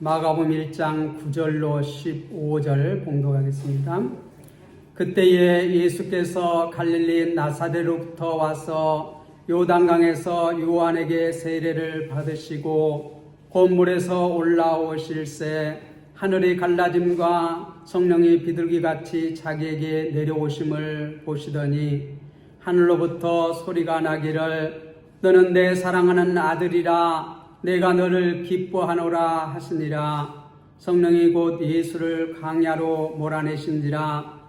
마가복음 1장 9절로 15절 봉독하겠습니다. 그때에 예수께서 갈릴리 나사렛으로부터 와서 요단강에서 요한에게 세례를 받으시고 곧 물에서 올라오실새 하늘이 갈라짐과 성령이 비둘기같이 자기에게 내려오심을 보시더니 하늘로부터 소리가 나기를 너는 내 사랑하는 아들이라 내가 너를 기뻐하노라 하시니라. 성령이 곧 예수를 광야로 몰아내신지라.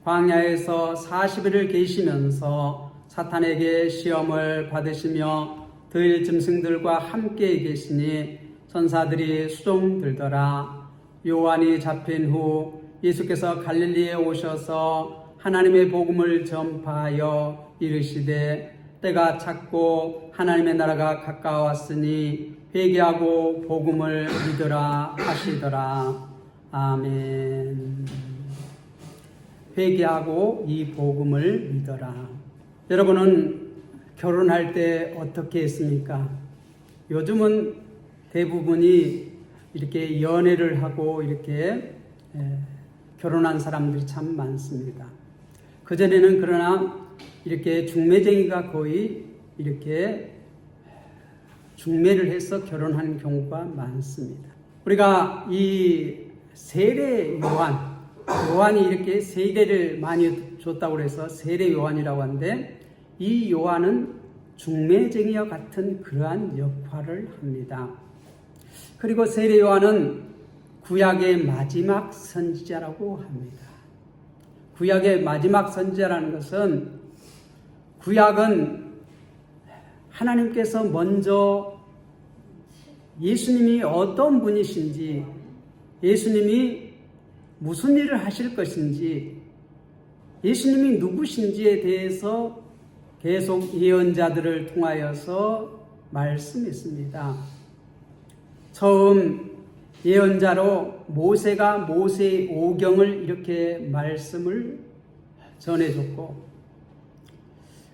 광야에서 40일을 계시면서 사탄에게 시험을 받으시며 더일 짐승들과 함께 계시니 천사들이 수종 들더라. 요한이 잡힌 후 예수께서 갈릴리에 오셔서 하나님의 복음을 전파하여 이르시되 때가 찼고 하나님의 나라가 가까웠으니 회개하고 복음을 믿으라 하시더라. 아멘. 회개하고 이 복음을 믿어라. 여러분은 결혼할 때 어떻게 했습니까? 요즘은 대부분이 이렇게 연애를 하고 이렇게 결혼한 사람들이 참 많습니다. 그전에는 그러나 이렇게 중매쟁이가 거의 이렇게 중매를 해서 결혼하는 경우가 많습니다. 우리가 이 세례 요한이 이렇게 세례를 많이 줬다고 해서 세례 요한이라고 하는데 이 요한은 중매쟁이와 같은 그러한 역할을 합니다. 그리고 세례 요한은 구약의 마지막 선지자라고 합니다. 구약의 마지막 선지자라는 것은 구약은 하나님께서 먼저 예수님이 어떤 분이신지, 예수님이 무슨 일을 하실 것인지, 예수님이 누구신지에 대해서 계속 예언자들을 통하여서 말씀했습니다. 처음 예언자로 모세가 모세의 오경을 이렇게 말씀을 전해줬고,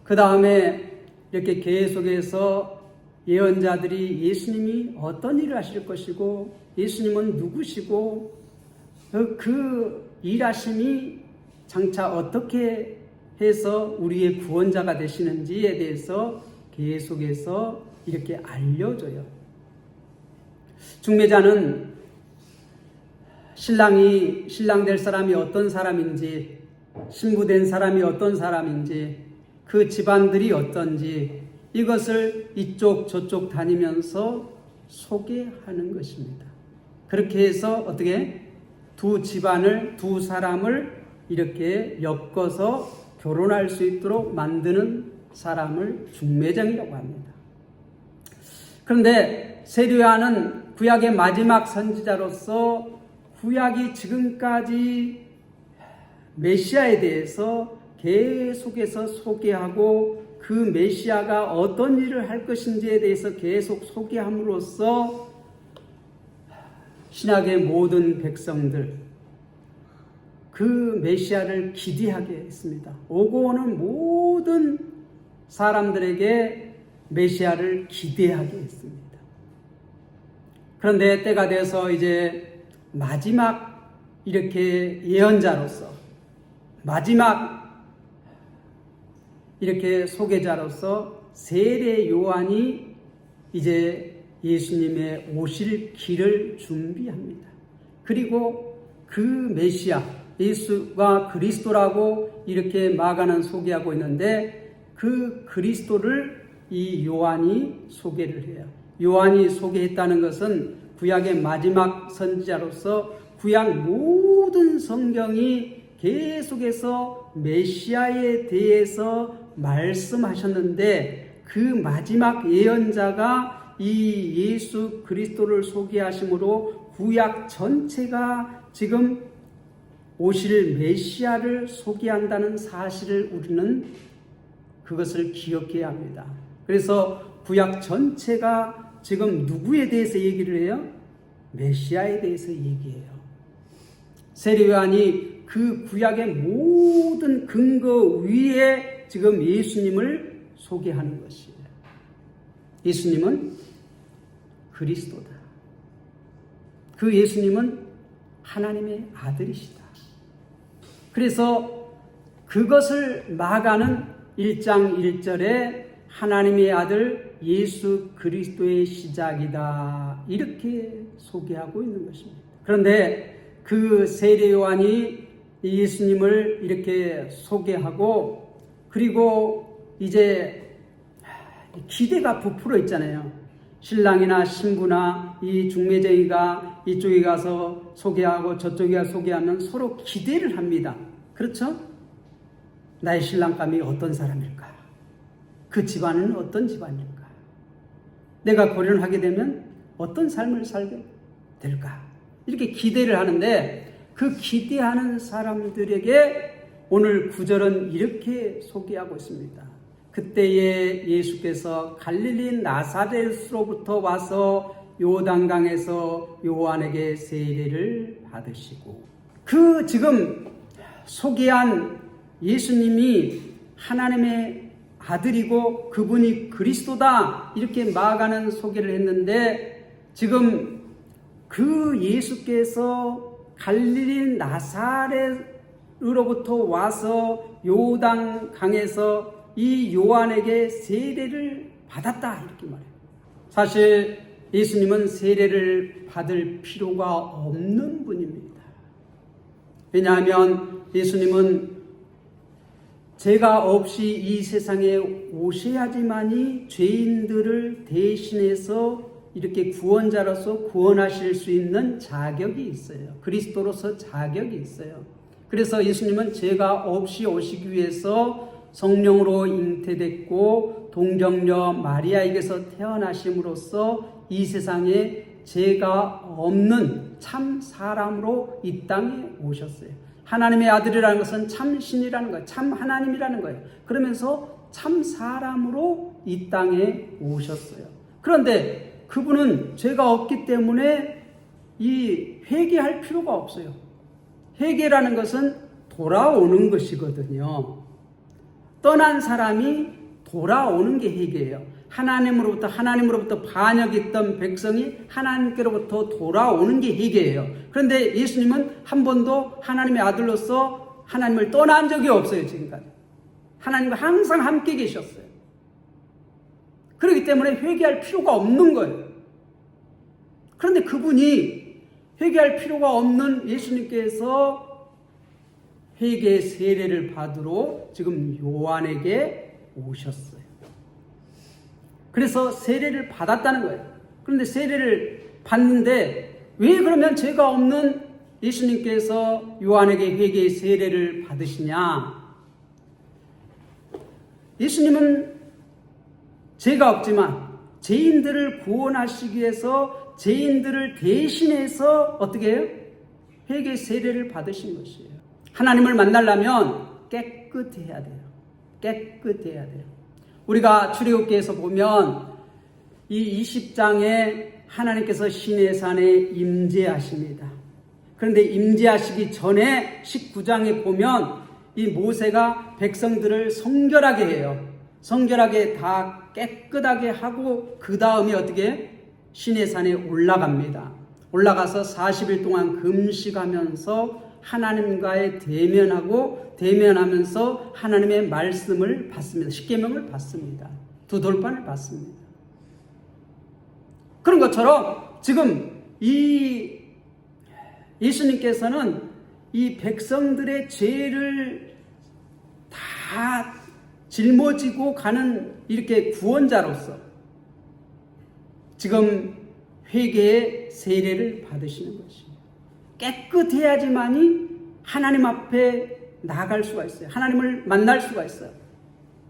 그 다음에 이렇게 계속해서 예언자들이 예수님이 어떤 일을 하실 것이고 예수님은 누구시고 그 일하심이 장차 어떻게 해서 우리의 구원자가 되시는지에 대해서 계속해서 이렇게 알려줘요. 중매자는 신랑 될 사람이 어떤 사람인지, 신부된 사람이 어떤 사람인지, 그 집안들이 어떤지 이것을 이쪽 저쪽 다니면서 소개하는 것입니다. 그렇게 해서 어떻게 두 집안을, 두 사람을 이렇게 엮어서 결혼할 수 있도록 만드는 사람을 중매장이라고 합니다. 그런데 세례 요한은 구약의 마지막 선지자로서 구약이 지금까지 메시아에 대해서 계속해서 소개하고 그 메시아가 어떤 일을 할 것인지에 대해서 계속 소개함으로써 신약의 모든 백성들 그 메시아를 기대하게 했습니다. 오고 오는 모든 사람들에게 메시아를 기대하게 했습니다. 그런데 때가 돼서 이제 마지막 이렇게 예언자로서 마지막 이렇게 소개자로서 세례 요한이 이제 예수님의 오실 길을 준비합니다. 그리고 그 메시아, 예수가 그리스도라고 이렇게 마가는 소개하고 있는데 그 그리스도를 이 요한이 소개를 해요. 요한이 소개했다는 것은 구약의 마지막 선지자로서 구약 모든 성경이 계속해서 메시아에 대해서 말씀하셨는데 그 마지막 예언자가 이 예수 그리스도를 소개하심으로 구약 전체가 지금 오실 메시아를 소개한다는 사실을 우리는 그것을 기억해야 합니다. 그래서 구약 전체가 지금 누구에 대해서 얘기를 해요? 메시아에 대해서 얘기해요. 세례 요한이 그 구약의 모든 근거 위에 지금 예수님을 소개하는 것이에요. 예수님은 그리스도다. 그 예수님은 하나님의 아들이시다. 그래서 그것을 막아는 1장 1절에 하나님의 아들 예수 그리스도의 시작이다, 이렇게 소개하고 있는 것입니다. 그런데 그 세례 요한이 예수님을 이렇게 소개하고, 그리고 이제 기대가 부풀어 있잖아요. 신랑이나 신부나 이 중매쟁이가 이쪽에 가서 소개하고 저쪽에 가서 소개하면 서로 기대를 합니다. 그렇죠? 나의 신랑감이 어떤 사람일까? 그 집안은 어떤 집안일까? 내가 결혼하게 되면 어떤 삶을 살게 될까? 이렇게 기대를 하는데, 그 기대하는 사람들에게 오늘 9절은 이렇게 소개하고 있습니다. 그때에 예수께서 갈릴리 나사렛으로부터 와서 요단강에서 요한에게 세례를 받으시고, 그 지금 소개한 예수님이 하나님의 아들이고 그분이 그리스도다, 이렇게 마가는 소개를 했는데, 지금 그 예수께서 갈릴리 나사렛으로부터 와서 요단강에서 이 요한에게 세례를 받았다, 이렇게 말해요. 사실 예수님은 세례를 받을 필요가 없는 분입니다. 왜냐하면 예수님은 죄가 없이 이 세상에 오셔야지만이 죄인들을 대신해서 이렇게 구원자로서 구원하실 수 있는 자격이 있어요. 그리스도로서 자격이 있어요. 그래서 예수님은 죄가 없이 오시기 위해서 성령으로 잉태됐고 동정녀 마리아에게서 태어나심으로써 이 세상에 죄가 없는 참 사람으로 이 땅에 오셨어요. 하나님의 아들이라는 것은 참 신이라는 거예요. 참 하나님이라는 거예요. 그러면서 참 사람으로 이 땅에 오셨어요. 그런데 그분은 죄가 없기 때문에 이 회개할 필요가 없어요. 회개라는 것은 돌아오는 것이거든요. 떠난 사람이 돌아오는 게 회개예요. 하나님으로부터 반역했던 백성이 하나님께로부터 돌아오는 게 회개예요. 그런데 예수님은 한 번도 하나님의 아들로서 하나님을 떠난 적이 없어요, 지금까지. 하나님과 항상 함께 계셨어요. 그렇기 때문에 회개할 필요가 없는 거예요. 그런데 그분이 회개할 필요가 없는 예수님께서 회개의 세례를 받으러 지금 요한에게 오셨어요. 그래서 세례를 받았다는 거예요. 그런데 세례를 받는데 왜 그러면 죄가 없는 예수님께서 요한에게 회개의 세례를 받으시냐? 예수님은 죄가 없지만 죄인들을 구원하시기 위해서 죄인들을 대신해서 어떻게 해요? 회개의 세례를 받으신 것이에요. 하나님을 만나려면 깨끗해야 돼요. 깨끗해야 돼요. 우리가 출애굽기에서 보면 이 20장에 하나님께서 시내산에 임재하십니다. 그런데 임재하시기 전에 19장에 보면 이 모세가 백성들을 성결하게 해요. 성결하게 다 깨끗하게 하고 그 다음에 어떻게 시내산에 올라갑니다. 올라가서 40일 동안 금식하면서 하나님과의 대면하면서 하나님의 말씀을 받습니다. 십계명을 받습니다. 두 돌판을 받습니다. 그런 것처럼 지금 이 예수님께서는 이 백성들의 죄를 다 짊어지고 가는 이렇게 구원자로서 지금 회개의 세례를 받으시는 것입니다. 깨끗해야지만이 하나님 앞에 나아갈 수가 있어요. 하나님을 만날 수가 있어요.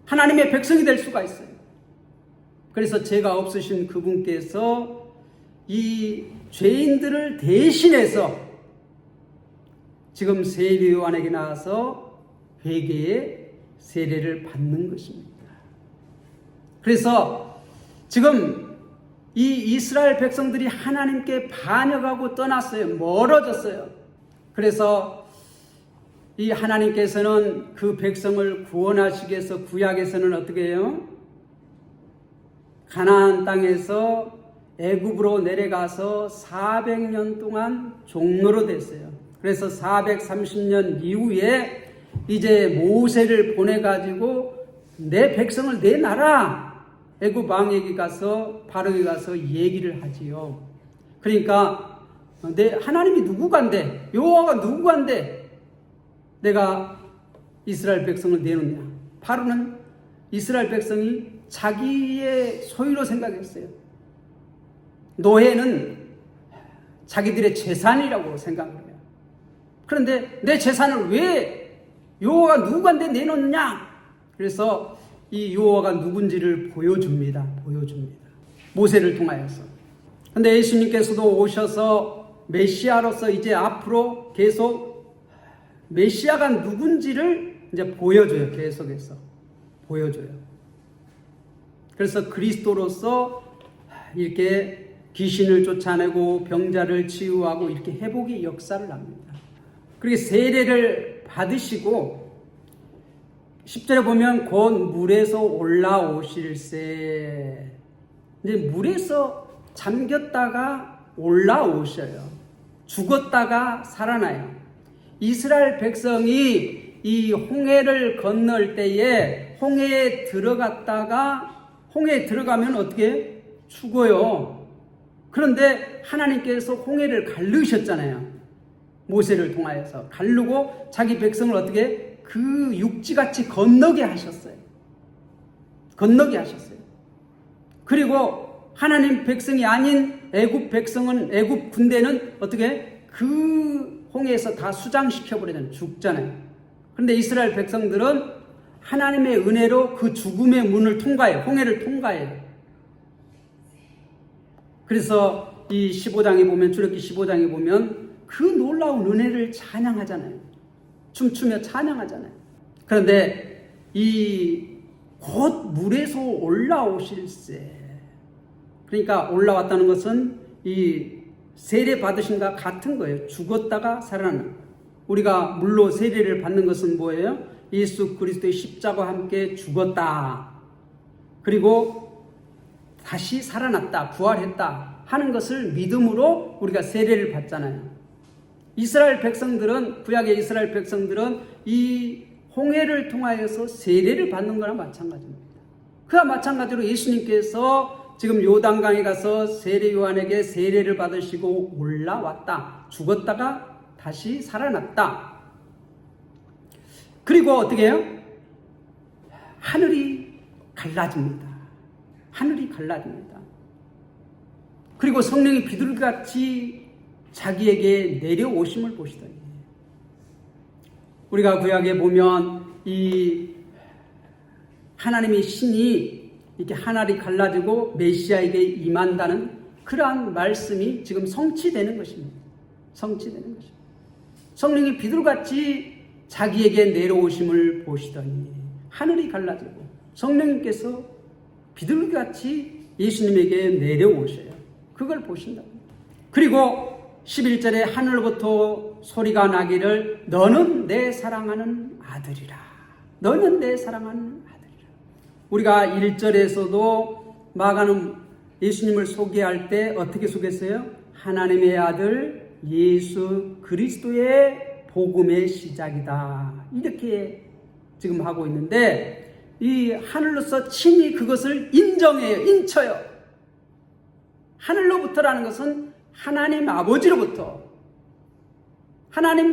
하나님의 백성이 될 수가 있어요. 그래서 죄가 없으신 그분께서 이 죄인들을 대신해서 지금 세례 요한에게 나와서 회개의 세례를 받는 것입니다. 그래서 지금 이 이스라엘 백성들이 하나님께 반역하고 떠났어요. 멀어졌어요. 그래서 이 하나님께서는 그 백성을 구원하시기 위해서 구약에서는 어떻게 해요? 가나안 땅에서 애굽으로 내려가서 400년 동안 종로로 됐어요. 그래서 430년 이후에 이제 모세를 보내가지고 내 백성을 내놔라. 애굽 왕에게 가서 바로에 가서 얘기를 하지요. 그러니까 내 하나님이 누구간데, 여호와가 누구간데 내가 이스라엘 백성을 내놓냐. 바로는 이스라엘 백성이 자기의 소유로 생각했어요. 노예는 자기들의 재산이라고 생각을 해요. 그런데 내 재산을 왜 여호와가 누구한테 내놓느냐? 그래서 이 여호와가 누군지를 보여줍니다. 모세를 통하여서. 근데 예수님께서도 오셔서 메시아로서 이제 앞으로 계속 메시아가 누군지를 이제 보여줘요. 계속해서 보여줘요. 그래서 그리스도로서 이렇게 귀신을 쫓아내고 병자를 치유하고 이렇게 회복의 역사를 합니다. 그렇게 세례를 받으시고 10절에 보면 곧 물에서 올라오실세. 이제 물에서 잠겼다가 올라오셔요. 죽었다가 살아나요. 이스라엘 백성이 이 홍해를 건널 때에 홍해에 들어가면 어떻게 죽어요. 그런데 하나님께서 홍해를 가르셨잖아요. 모세를 통하여서 가르고 자기 백성을 어떻게 그 육지같이 건너게 하셨어요. 그리고 하나님 백성이 아닌 애굽 군대는 어떻게 그 홍해에서 다 수장시켜버리잖아요. 죽잖아요. 그런데 이스라엘 백성들은 하나님의 은혜로 그 죽음의 문을 통과해요. 홍해를 통과해요. 그래서 이 15장에 보면, 출애굽기 15장에 보면 그 놀라운 은혜를 찬양하잖아요. 춤추며 찬양하잖아요. 그런데 이 곧 물에서 올라오실세. 그러니까 올라왔다는 것은 이 세례 받으신과 같은 거예요. 죽었다가 살아나는. 우리가 물로 세례를 받는 것은 뭐예요? 예수 그리스도의 십자가와 함께 죽었다. 그리고 다시 살아났다. 부활했다. 하는 것을 믿음으로 우리가 세례를 받잖아요. 이스라엘 백성들은, 구약의 이스라엘 백성들은 이 홍해를 통하여서 세례를 받는 거나 마찬가지입니다. 그와 마찬가지로 예수님께서 지금 요단강에 가서 세례 요한에게 세례를 받으시고 올라왔다. 죽었다가 다시 살아났다. 그리고 어떻게 해요? 하늘이 갈라집니다. 그리고 성령이 비둘기같이 자기에게 내려오심을 보시더니, 우리가 구약에 보면 이 하나님의 신이 이렇게 하늘이 갈라지고 메시아에게 임한다는 그러한 말씀이 지금 성취되는 것입니다. 성령이 비둘기같이 자기에게 내려오심을 보시더니 하늘이 갈라지고 성령님께서 비둘기같이 예수님에게 내려오셔요. 그걸 보신다. 그리고 11절에 하늘부터 소리가 나기를 너는 내 사랑하는 아들이라. 우리가 1절에서도 마가는 예수님을 소개할 때 어떻게 소개했어요? 하나님의 아들 예수 그리스도의 복음의 시작이다. 이렇게 지금 하고 있는데 이 하늘로서 친히 그것을 인정해요. 인쳐요. 하늘로부터라는 것은 하나님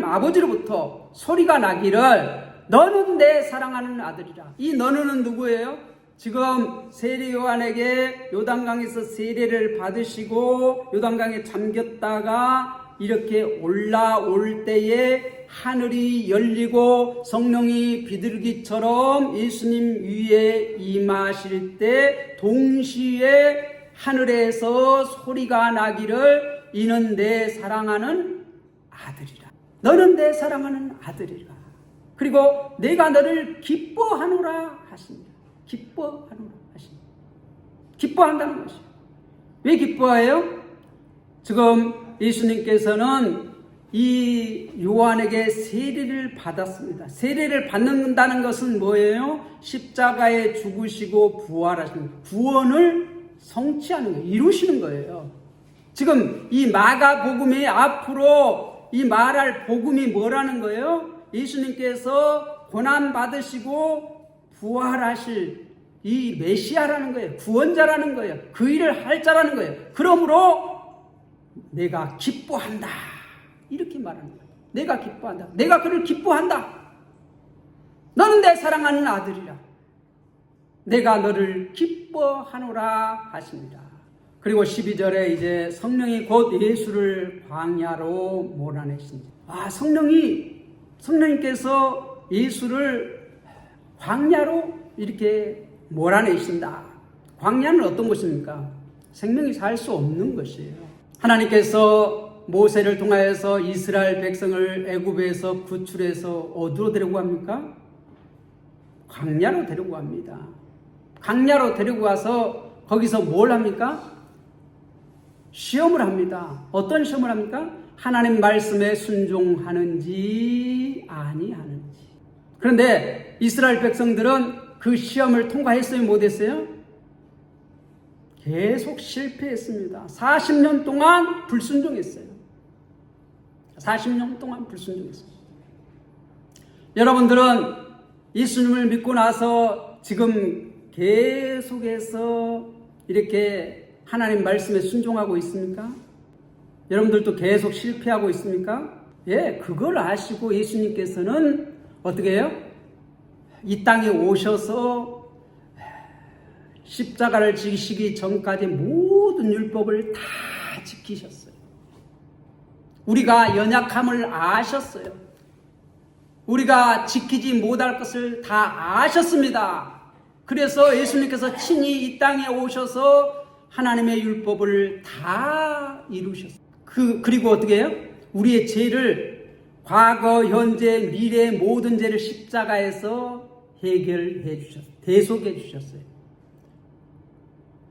아버지로부터 소리가 나기를 너는 내 사랑하는 아들이라. 이 너는 누구예요? 지금 세례 요한에게 요단강에서 세례를 받으시고 요단강에 잠겼다가 이렇게 올라올 때에 하늘이 열리고 성령이 비둘기처럼 예수님 위에 임하실 때 동시에 하늘에서 소리가 나기를 이는 내 사랑하는 아들이라. 너는 내 사랑하는 아들이라. 그리고 내가 너를 기뻐하노라 하십니다. 기뻐한다는 것이에요. 왜 기뻐해요? 지금 예수님께서는 이 요한에게 세례를 받았습니다. 세례를 받는다는 것은 뭐예요? 십자가에 죽으시고 부활하신 구원을 성취하는 거예요. 이루시는 거예요. 지금 이 마가복음이 앞으로 이 말할 복음이 뭐라는 거예요? 예수님께서 고난 받으시고 부활하실 이 메시아라는 거예요. 구원자라는 거예요. 그 일을 할 자라는 거예요. 그러므로 내가 기뻐한다. 이렇게 말하는 거예요. 내가 기뻐한다. 내가 그를 기뻐한다. 너는 내 사랑하는 아들이라. 내가 너를 기뻐하노라 하십니다. 그리고 12절에 이제 성령이 곧 예수를 광야로 몰아내신다. 성령님께서 예수를 광야로 이렇게 몰아내신다. 광야는 어떤 곳입니까? 생명이 살 수 없는 것이에요. 하나님께서 모세를 통하여서 이스라엘 백성을 애굽에서 구출해서 어디로 데리고 갑니까? 광야로 데리고 갑니다. 광야로 데리고 가서 거기서 뭘 합니까? 시험을 합니다. 어떤 시험을 합니까? 하나님 말씀에 순종하는지 아니하는지. 그런데 이스라엘 백성들은 그 시험을 통과했어요? 못했어요? 계속 실패했습니다. 40년 동안 불순종했어요. 40년 동안 불순종했어요. 여러분들은 예수님을 믿고 나서 지금 계속해서 이렇게 하나님 말씀에 순종하고 있습니까? 여러분들도 계속 실패하고 있습니까? 예, 그걸 아시고 예수님께서는 어떻게 해요? 이 땅에 오셔서 십자가를 지시기 전까지 모든 율법을 다 지키셨어요. 우리가 연약함을 아셨어요. 우리가 지키지 못할 것을 다 아셨습니다. 그래서 예수님께서 친히 이 땅에 오셔서 하나님의 율법을 다 이루셨어요. 그리고 어떻게 해요? 우리의 죄를 과거, 현재, 미래 모든 죄를 십자가에서 해결해 주셨어요. 대속해 주셨어요.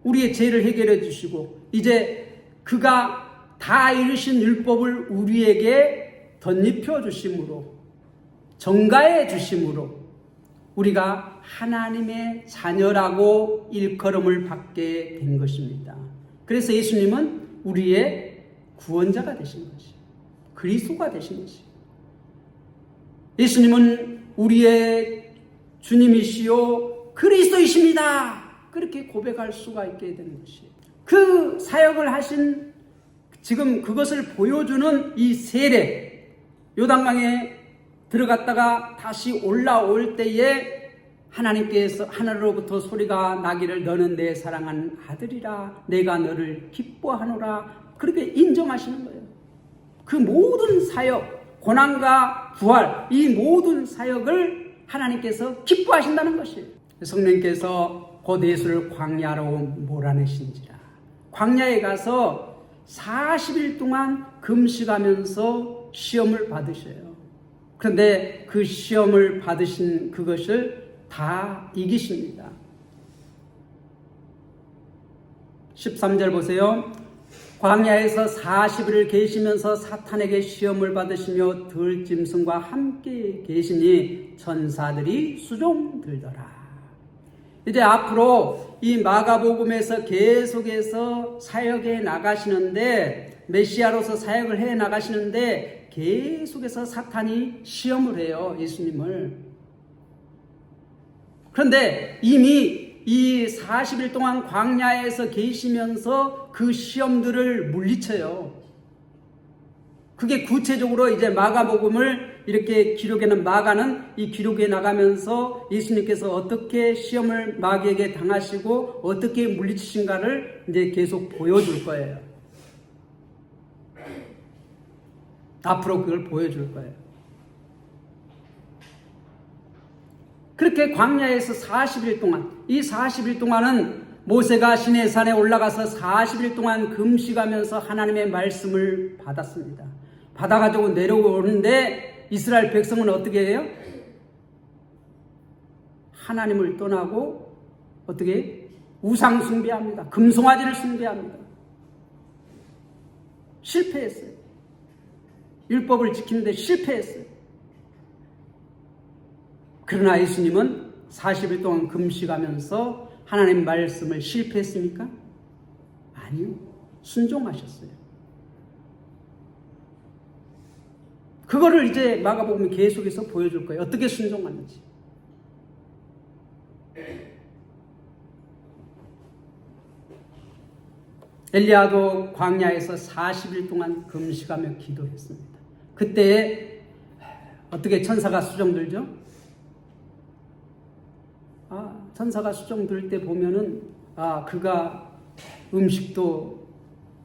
우리의 죄를 해결해 주시고 이제 그가 다 이루신 율법을 우리에게 덧입혀 주심으로 전가해 주심으로 우리가 하나님의 자녀라고 일컬음을 받게 된 것입니다. 그래서 예수님은 우리의 구원자가 되신 것이에요. 그리스도가 되신 것이에요. 예수님은 우리의 주님이시요 그리스도이십니다. 그렇게 고백할 수가 있게 되는 것이에요. 그 사역을 하신 지금 그것을 보여주는 이 세례, 요단강에 들어갔다가 다시 올라올 때에 하나님께서 하늘로부터 소리가 나기를 너는 내 사랑하는 아들이라 내가 너를 기뻐하노라 그렇게 인정하시는 거예요. 그 모든 사역, 고난과 부활 이 모든 사역을 하나님께서 기뻐하신다는 것이에요. 성령께서 곧 예수를 광야로 몰아내신지라. 광야에 가서 40일 동안 금식하면서 시험을 받으셔요. 그런데 그 시험을 받으신 그것을 다 이기십니다. 13절 보세요. 광야에서 40일을 계시면서 사탄에게 시험을 받으시며 들짐승과 함께 계시니 천사들이 수종들더라. 이제 앞으로 이 마가복음에서 계속해서 사역해 나가시는데 메시아로서 사역을 해 나가시는데 계속해서 사탄이 시험을 해요. 예수님을. 그런데 이미 이 40일 동안 광야에서 계시면서 그 시험들을 물리쳐요. 그게 구체적으로 이제 마가복음을 이렇게 기록해놓은 마가는 이 기록에 나가면서 예수님께서 어떻게 시험을 마귀에게 당하시고 어떻게 물리치신가를 이제 계속 보여줄 거예요. 앞으로 그걸 보여줄 거예요. 그렇게 광야에서 40일 동안, 이 40일 동안은 모세가 시내산에 올라가서 40일 동안 금식하면서 하나님의 말씀을 받았습니다. 받아가지고 내려오는데 이스라엘 백성은 어떻게 해요? 하나님을 떠나고 어떻게 우상 숭배합니다. 금송아지를 숭배합니다. 실패했어요. 율법을 지키는데 실패했어요. 그러나 예수님은 40일 동안 금식하면서 하나님 말씀을 실패했습니까? 아니요. 순종하셨어요. 그거를 이제 마가복음 계속해서 보여줄 거예요. 어떻게 순종하는지. 엘리야도 광야에서 40일 동안 금식하며 기도했습니다. 그때 어떻게 천사가 수종들죠? 천사가 수종들 때 보면은 그가 음식도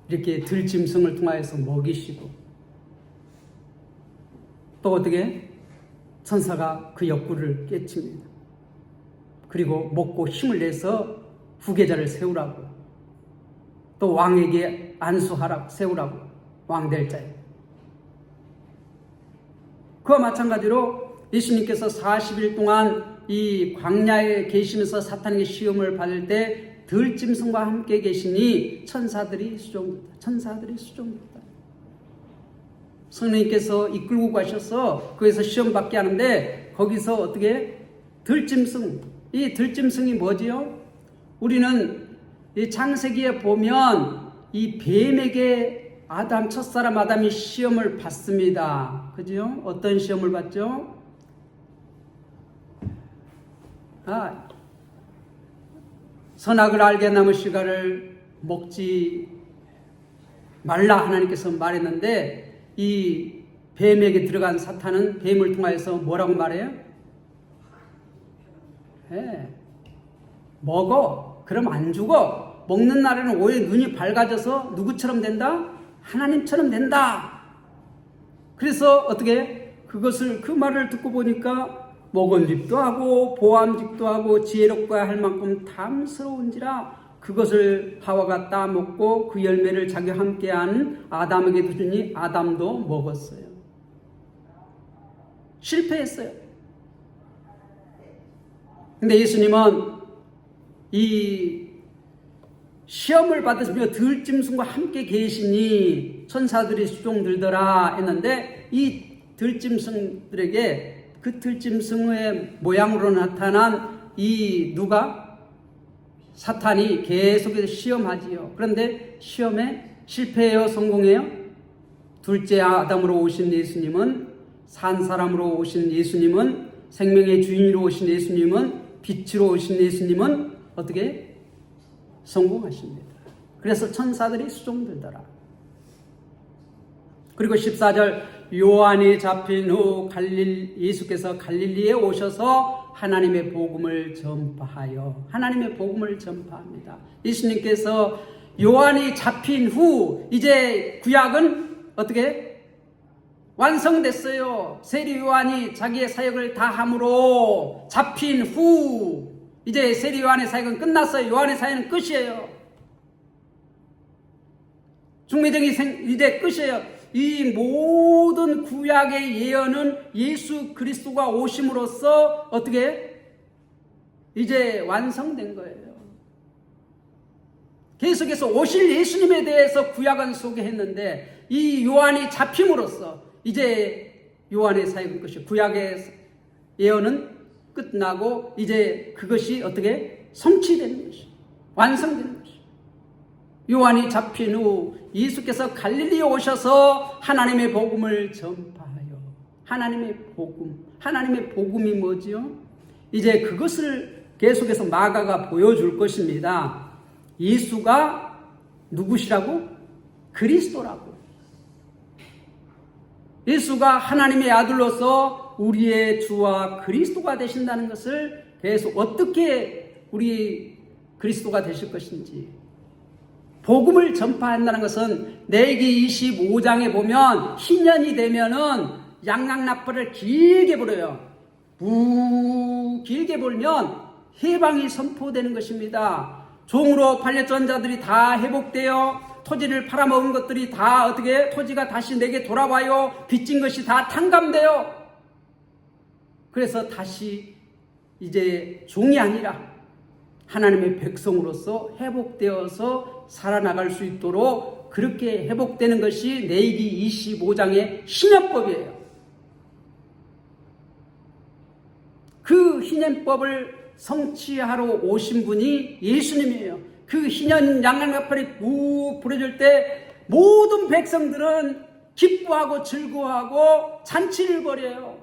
이렇게 들짐승을 통하여서 먹이시고 또 어떻게 천사가 그 옆구리를 깨칩니다. 그리고 먹고 힘을 내서 후계자를 세우라고 또 왕에게 안수하라고 세우라고 왕될 자에 그와 마찬가지로 예수님께서 40일 동안 이 광야에 계시면서 사탄에게 시험을 받을 때 들짐승과 함께 계시니 천사들이 수종됐다. 천사들이 수종됐다. 성령님께서 이끌고 가셔서 거기서 시험 받게 하는데 거기서 어떻게 들짐승, 이 들짐승이 뭐지요? 우리는 이 창세기에 보면 이 뱀에게 첫사람 아담이 시험을 받습니다. 그죠? 어떤 시험을 받죠? 선악을 알게 나무 씨가를 먹지 말라 하나님께서 말했는데 이 뱀에게 들어간 사탄은 뱀을 통하여서 뭐라고 말해요? 먹어. 그럼 안 죽어. 먹는 날에는 오히려 눈이 밝아져서 누구처럼 된다? 하나님처럼 된다. 그래서 어떻게 그것을 그 말을 듣고 보니까 먹은집도 하고 보암직도 하고 지혜롭고야 할 만큼 탐스러운지라 그것을 하와가 따먹고 그 열매를 자기와 함께한 아담에게 주니 아담도 먹었어요. 실패했어요. 근데 예수님은 이 시험을 받으시며 들짐승과 함께 계시니 천사들이 수종들더라 했는데 이 들짐승들에게 그 들짐승의 모양으로 나타난 이 누가? 사탄이 계속해서 시험하지요. 그런데 시험에 실패해요? 성공해요? 둘째 아담으로 오신 예수님은 산 사람으로 오신 예수님은 생명의 주인으로 오신 예수님은 빛으로 오신 예수님은 어떻게? 성공하십니다. 그래서 천사들이 수종들더라. 그리고 14절 요한이 잡힌 후 예수께서 갈릴리에 오셔서 하나님의 복음을 전파하여 하나님의 복음을 전파합니다. 예수님께서 요한이 잡힌 후 이제 구약은 어떻게? 완성됐어요. 세리 요한이 자기의 사역을 다 함으로 잡힌 후 이제 세리 요한의 사역은 끝났어요. 요한의 사역은 끝이에요. 중매정이 이제 끝이에요. 이 모든 구약의 예언은 예수 그리스도가 오심으로써 어떻게 이제 완성된 거예요. 계속해서 오실 예수님에 대해서 구약은 소개했는데 이 요한이 잡힘으로써 이제 요한의 사역은 끝이에요. 구약의 예언은 끝나고 이제 그것이 어떻게 성취되는 것이에요. 완성되는 것이에요. 요한이 잡힌 후 예수께서 갈릴리에 오셔서 하나님의 복음을 전파하여 하나님의 복음이 뭐지요? 이제 그것을 계속해서 마가가 보여줄 것입니다. 예수가 누구시라고? 그리스도라고. 예수가 하나님의 아들로서 우리의 주와 그리스도가 되신다는 것을 계속 어떻게 우리 그리스도가 되실 것인지 복음을 전파한다는 것은 레위기 25장에 보면 희년이 되면은 양락나팔을 길게 불어요. 길게 불면 해방이 선포되는 것입니다. 종으로 팔렸던 자들이 다 회복되어 토지를 팔아먹은 것들이 다 어떻게 토지가 다시 내게 돌아와요. 빚진 것이 다 탕감돼요. 그래서 다시 이제 종이 아니라 하나님의 백성으로서 회복되어서 살아나갈 수 있도록 그렇게 회복되는 것이 레위기 25장의 희년법이에요. 그 희년법을 성취하러 오신 분이 예수님이에요. 그 희년 양날나팔이 푹 부러질 때 모든 백성들은 기뻐하고 즐거워하고 잔치를 벌여요.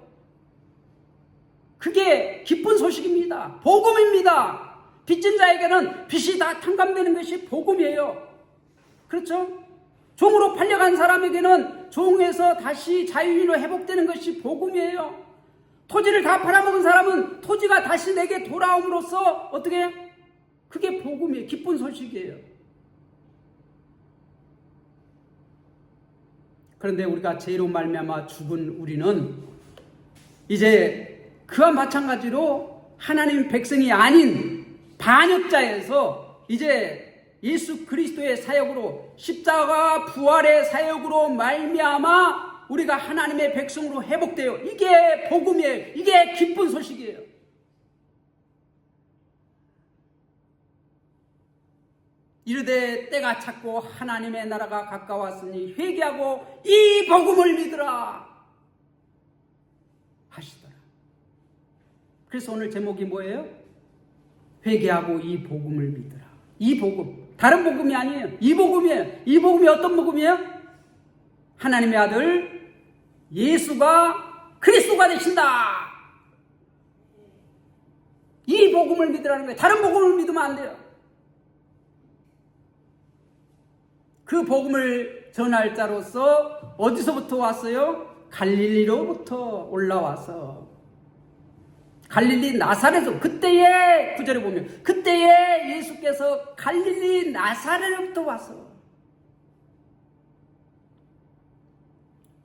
그게 기쁜 소식입니다. 복음입니다. 빚진 자에게는 빚이 다 탕감되는 것이 복음이에요. 그렇죠? 종으로 팔려간 사람에게는 종에서 다시 자유인으로 회복되는 것이 복음이에요. 토지를 다 팔아먹은 사람은 토지가 다시 내게 돌아옴으로써 어떻게? 그게 복음이에요. 기쁜 소식이에요. 그런데 우리가 죄로 말미암아 죽은 우리는 이제 그와 마찬가지로 하나님 백성이 아닌 반역자에서 이제 예수 그리스도의 사역으로 십자가 부활의 사역으로 말미암아 우리가 하나님의 백성으로 회복돼요. 이게 복음이에요. 이게 기쁜 소식이에요. 이르되 때가 찼고 하나님의 나라가 가까웠으니 회개하고 이 복음을 믿으라 하시더라. 그래서 오늘 제목이 뭐예요? 회개하고 이 복음을 믿으라. 이 복음, 다른 복음이 아니에요. 이 복음이에요. 이 복음이 어떤 복음이에요? 하나님의 아들 예수가 그리스도가 되신다. 이 복음을 믿으라는 거예요. 다른 복음을 믿으면 안 돼요. 그 복음을 전할 자로서 어디서부터 왔어요? 갈릴리로부터 올라와서 갈릴리 나사렛에서 그때에 구절에 보면 그때에 예수께서 갈릴리 나사렛으로부터 와서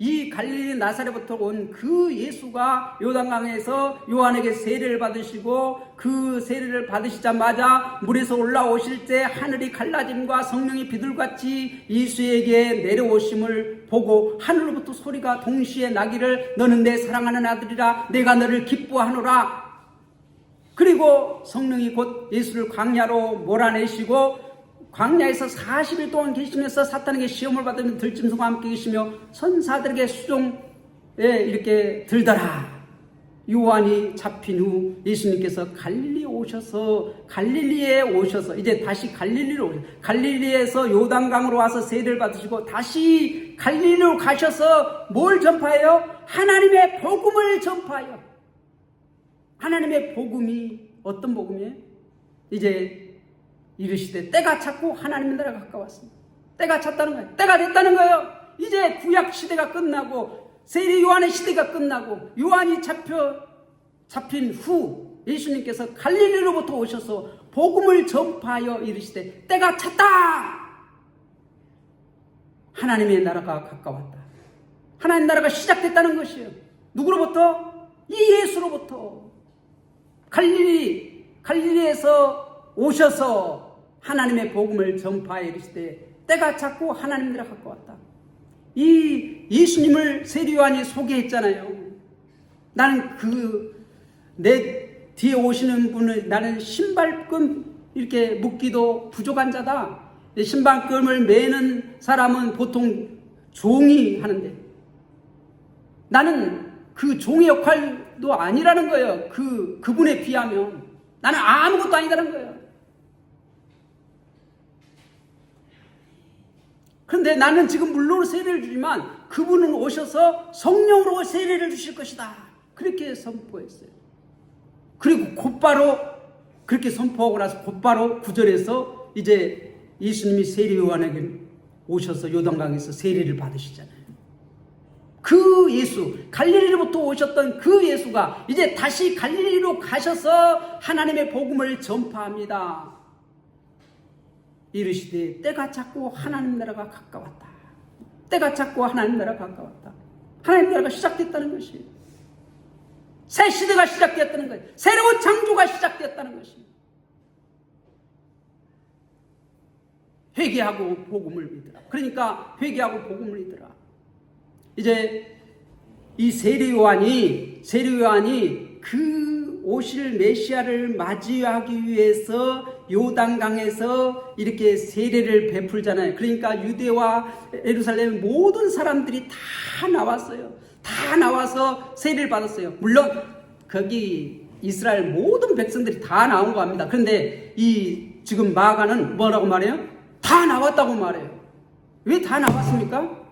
이 갈릴리 나사렛부터 온 그 예수가 요단강에서 요한에게 세례를 받으시고 그 세례를 받으시자마자 물에서 올라오실 때 하늘이 갈라짐과 성령이 비둘같이 예수에게 내려오심을 보고 하늘로부터 소리가 동시에 나기를 너는 내 사랑하는 아들이라 내가 너를 기뻐하노라. 그리고 성령이 곧 예수를 광야로 몰아내시고 광야에서 40일 동안 계시면서 사탄에게 시험을 받으며 들짐승과 함께 계시며 선사들에게 수종에 이렇게 들더라. 요한이 잡힌 후 예수님께서 갈릴리에 오셔서 이제 다시 갈릴리로 오셔서 갈릴리에서 요단강으로 와서 세례를 받으시고 다시 갈릴리로 가셔서 뭘 전파해요? 하나님의 복음을 전파해요. 하나님의 복음이 어떤 복음이에요? 이제 이르시되 때가 찼고 하나님의 나라가 가까웠습니다. 때가 찼다는 거예요. 때가 됐다는 거예요. 이제 구약 시대가 끝나고 세례 요한의 시대가 끝나고 요한이 잡힌 후 예수님께서 갈릴리로부터 오셔서 복음을 전파하여 이르시되 때가 찼다. 하나님의 나라가 가까웠다. 하나님의 나라가 시작됐다는 것이에요. 누구로부터? 이 예수로부터. 갈릴리에서 오셔서 하나님의 복음을 전파해 이르시되 때가 찼고 하나님 나라가 가까웠다. 이 예수님을 세례 요한이 소개했잖아요. 나는 내 뒤에 오시는 분을 나는 신발끈 이렇게 묶기도 부족한 자다. 신발끈을 매는 사람은 보통 종이 하는데 나는 그 종의 역할도 아니라는 거예요. 그분에 비하면 나는 아무것도 아니라는 거예요. 그런데 나는 지금 물로 세례를 주지만 그분은 오셔서 성령으로 세례를 주실 것이다. 그렇게 선포했어요. 그리고 곧바로 그렇게 선포하고 나서 곧바로 9절에서 이제 예수님이 세례 요한에게 오셔서 요단강에서 세례를 받으시잖아요. 그 예수, 갈릴리로부터 오셨던 그 예수가 이제 다시 갈릴리로 가셔서 하나님의 복음을 전파합니다. 이르시되 때가 찼고 하나님 나라가 가까웠다. 때가 찼고 하나님 나라가 가까웠다. 하나님 나라가 시작됐다는 것이에요. 새 시대가 시작됐다는 거예요. 새로운 창조가 시작됐다는 것입니다. 회개하고 복음을 믿으라. 그러니까 회개하고 복음을 믿으라. 이제 이 세례 요한이 그 오실 메시아를 맞이하기 위해서 요단강에서 이렇게 세례를 베풀잖아요. 그러니까 유대와 예루살렘 모든 사람들이 다 나왔어요. 다 나와서 세례를 받았어요. 물론 거기 이스라엘 모든 백성들이 다 나온 거 압니다. 그런데 이 지금 마가는 뭐라고 말해요? 다 나왔다고 말해요. 왜 다 나왔습니까?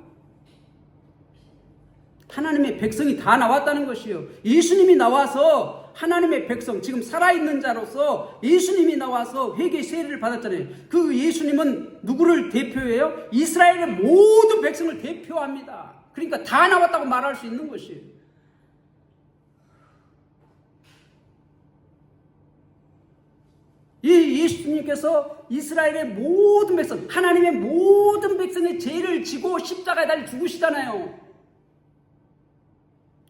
하나님의 백성이 다 나왔다는 것이요. 예수님이 나와서 하나님의 백성, 지금 살아있는 자로서 예수님이 나와서 회개 세례를 받았잖아요. 그 예수님은 누구를 대표해요? 이스라엘의 모든 백성을 대표합니다. 그러니까 다 나왔다고 말할 수 있는 것이에요. 이 예수님께서 이스라엘의 모든 백성, 하나님의 모든 백성의 죄를 지고 십자가에 달려 죽으시잖아요.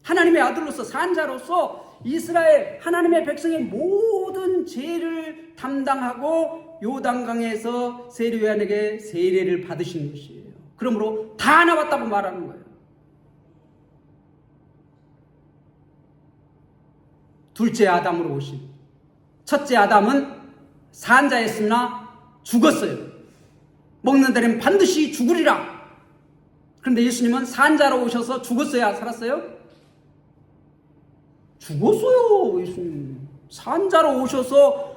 하나님의 아들로서 산자로서 이스라엘 하나님의 백성의 모든 죄를 담당하고 요단강에서 세례요한에게 세례를 받으신 것이에요. 그러므로 다 나왔다고 말하는 거예요. 둘째 아담으로 오신, 첫째 아담은 산자였으나 죽었어요. 먹는 데는 반드시 죽으리라. 그런데 예수님은 산자로 오셔서 죽었어야 살았어요? 죽었어요. 예수님 산자로 오셔서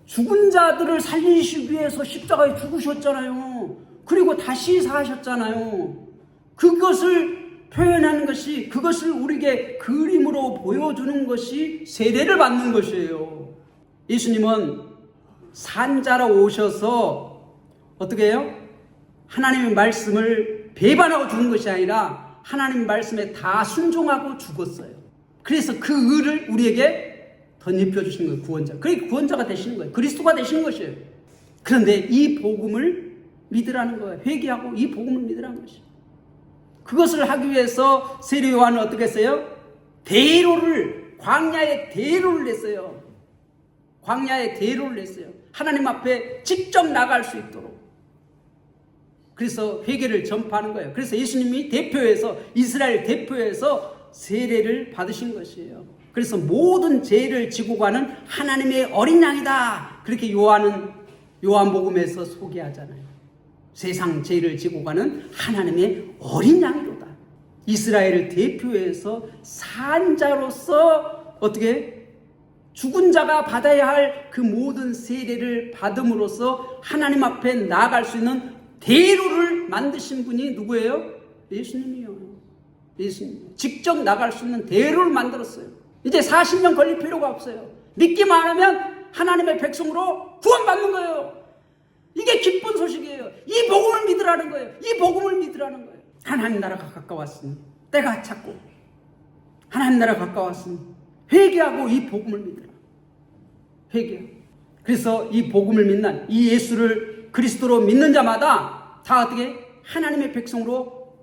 죽은 자들을 살리시기 위해서 십자가에 죽으셨잖아요. 그리고 다시 사셨잖아요. 그것을 표현하는 것이, 그것을 우리에게 그림으로 보여주는 것이 세례를 받는 것이에요. 예수님은 산자로 오셔서 어떻게 해요? 하나님의 말씀을 배반하고 죽은 것이 아니라 하나님 말씀에 다 순종하고 죽었어요. 그래서 그 의를 우리에게 덧입혀 주신 거예요. 구원자. 그게 구원자가 되시는 거예요. 그리스도가 되시는 것이에요. 그런데 이 복음을 믿으라는 거예요. 회개하고 이 복음을 믿으라는 것이에요. 그것을 하기 위해서 세례 요한은 어떻게 했어요? 대로를, 광야에 대로를 냈어요. 광야에 대로를 냈어요. 하나님 앞에 직접 나갈 수 있도록. 그래서 회개를 전파하는 거예요. 그래서 예수님이 대표해서, 이스라엘 대표해서 세례를 받으신 것이에요. 그래서 모든 죄를 지고 가는 하나님의 어린 양이다. 그렇게 요한복음에서 소개하잖아요. 세상 죄를 지고 가는 하나님의 어린 양이로다. 이스라엘을 대표해서 산자로서 어떻게 죽은 자가 받아야 할 그 모든 세례를 받음으로써 하나님 앞에 나아갈 수 있는 대로를 만드신 분이 누구예요? 예수님이요. 예수님. 직접 나갈 수 있는 대로를 만들었어요. 이제 40년 걸릴 필요가 없어요. 믿기만 하면 하나님의 백성으로 구원받는 거예요. 이게 기쁜 소식이에요. 이 복음을 믿으라는 거예요. 이 복음을 믿으라는 거예요. 하나님 나라가 가까웠으니, 때가 찼고 하나님 나라가 가까웠으니 회개하고 이 복음을 믿으라. 회개. 그래서 이 복음을 믿는, 이 예수를 그리스도로 믿는 자마다 다 어떻게 하나님의 백성으로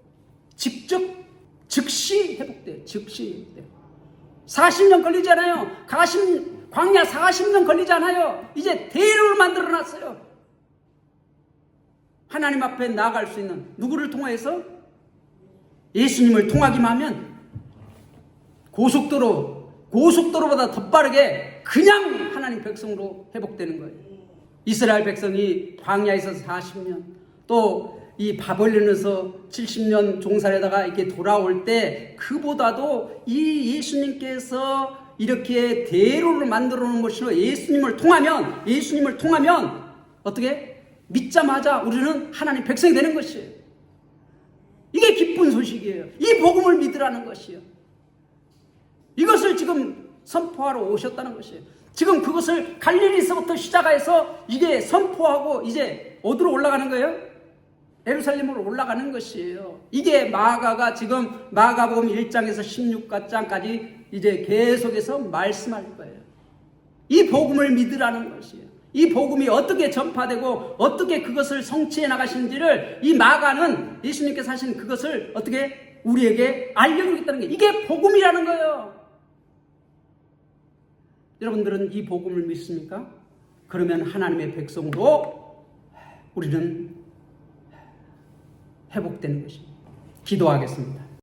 직접 즉시 회복돼요. 즉시 회복돼요. 40년 걸리잖아요. 광야 40년 걸리잖아요. 이제 대로를 만들어놨어요. 하나님 앞에 나아갈 수 있는, 누구를 통해서? 예수님을 통하기만 하면 고속도로보다 더 빠르게 그냥 하나님 백성으로 회복되는 거예요. 이스라엘 백성이 광야에서 40년, 또 이 바벨론에서 70년 종살에다가 이렇게 돌아올 때 그보다도 이 예수님께서 이렇게 대로를 만들어 놓은 것으로 예수님을 통하면 어떻게? 믿자마자 우리는 하나님 백성이 되는 것이에요. 이게 기쁜 소식이에요. 이 복음을 믿으라는 것이에요. 이것을 지금 선포하러 오셨다는 것이에요. 지금 그것을 갈릴리서부터 시작해서 이게 선포하고 이제 어디로 올라가는 거예요? 예루살렘으로 올라가는 것이에요. 이게 마가가 지금 마가복음 1장에서 16장까지 이제 계속해서 말씀할 거예요. 이 복음을 믿으라는 것이에요. 이 복음이 어떻게 전파되고 어떻게 그것을 성취해 나가시는지를 이 마가는 예수님께서 하신 그것을 어떻게 우리에게 알려주겠다는 게, 이게 복음이라는 거예요. 여러분들은 이 복음을 믿습니까? 그러면 하나님의 백성으로 우리는 회복되는 것입니다. 기도하겠습니다.